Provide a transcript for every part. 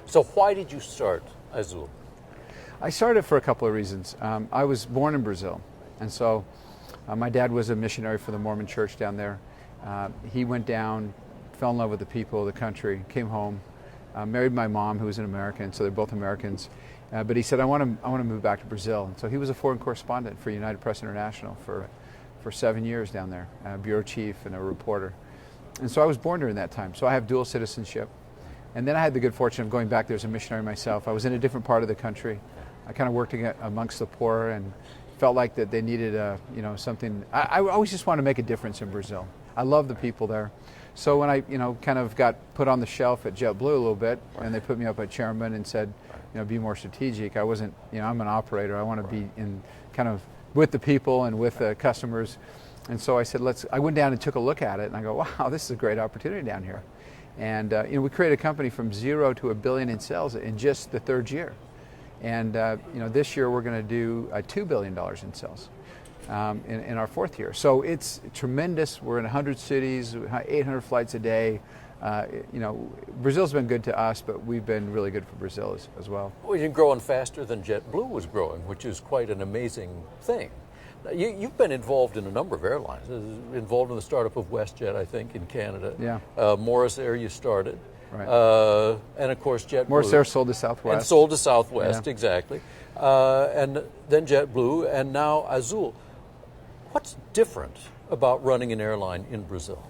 So why did you start Azul? I started for a couple of reasons. I was born in Brazil, and so my dad was a missionary for the Mormon church down there. He went down, fell in love with the people, the country, came home, married my mom, who was an American, so they're both Americans. But he said, I want to move back to Brazil. And so he was a foreign correspondent for United Press International for 7 years down there, bureau chief and a reporter. And so I was born during that time. So I have dual citizenship. And then I had the good fortune of going back there as a missionary myself. I was in a different part of the country. I kind of worked amongst the poor and felt like that they needed something. I always just wanted to make a difference in Brazil. I love the people there. So when I kind of got put on the shelf at JetBlue a little bit, and they put me up at chairman and said, be more strategic. I wasn't, I'm an operator. I want to be in kind of with the people and with the customers. And so I said, I went down and took a look at it, and I go, wow, this is a great opportunity down here. And we created a company from 0 to $1 billion in sales in just the third year. And this year we're going to do $2 billion in sales in our fourth year. So it's tremendous. We're in 100 cities, 800 flights a day. Brazil's been good to us, but we've been really good for Brazil as well. Well, you're growing faster than JetBlue was growing, which is quite an amazing thing. You've been involved in a number of airlines. Involved in the startup of WestJet, I think, in Canada. Yeah. Morris Air, you started. Right. And of course JetBlue. Morris Air sold to Southwest. And sold to Southwest, yeah. Exactly. And then JetBlue, and now Azul. What's different about running an airline in Brazil?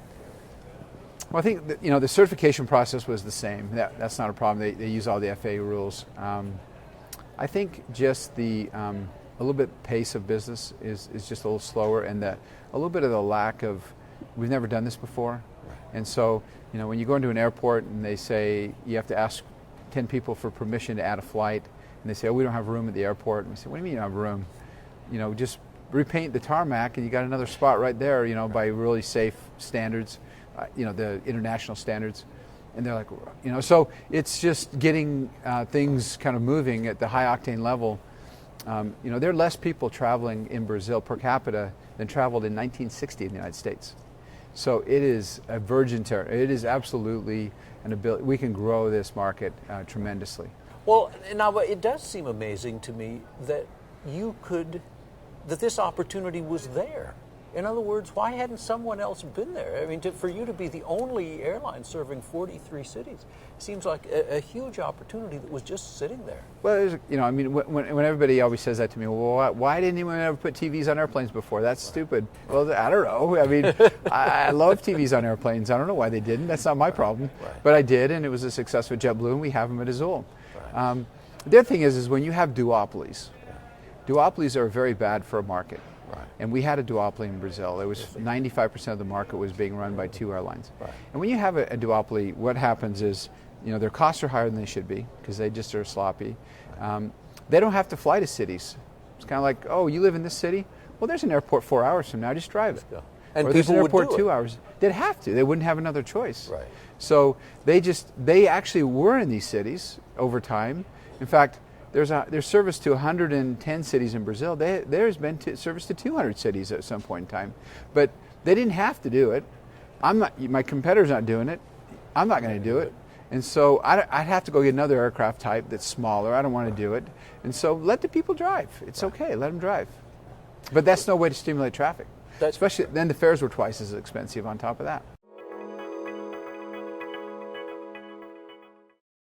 Well, I think that, the certification process was the same. That's not a problem. They use all the FAA rules. I think just a little bit pace of business is just a little slower, and a little bit of the lack of, we've never done this before. Right. And so, when you go into an airport and they say you have to ask 10 people for permission to add a flight, and they say, oh, we don't have room at the airport. And we say, what do you mean you don't have room? Just repaint the tarmac and you got another spot right there, by really safe standards, the international standards. And they're like, so it's just getting things kind of moving at the high octane level. There are less people traveling in Brazil per capita than traveled in 1960 in the United States. So it is a virgin territory. It is absolutely an ability. We can grow this market tremendously. Well, now it does seem amazing to me that that this opportunity was there. In other words, why hadn't someone else been there? I mean, for you to be the only airline serving 43 cities seems like a huge opportunity that was just sitting there. Well, when everybody always says that to me, well, why didn't anyone ever put TVs on airplanes before? That's stupid. Well, I don't know. I mean, I love TVs on airplanes. I don't know why they didn't. That's not my problem. Right. But I did, and it was a success with JetBlue, and we have them at Azul. Right. The other thing is when you have duopolies, duopolies are very bad for a market. Right. And we had a duopoly in Brazil. It was 95% of the market was being run by 2 airlines. Right. And when you have a duopoly, what happens is, their costs are higher than they should be because they just are sloppy. Right. They don't have to fly to cities. It's kind of like, oh, you live in this city? Well, there's an airport 4 hours from now. Just drive it. And or there's an airport would 2 hours. They'd have to. They wouldn't have another choice. Right. So they actually were in these cities over time. In fact, there's service to 110 cities in Brazil. There's been service to 200 cities at some point in time, but they didn't have to do it. My competitor's not doing it. I'm not going to do it, and so I'd have to go get another aircraft type that's smaller. I don't want to do it, and so let the people drive. It's okay. Let them drive, but that's no way to stimulate traffic. Especially then, the fares were twice as expensive on top of that.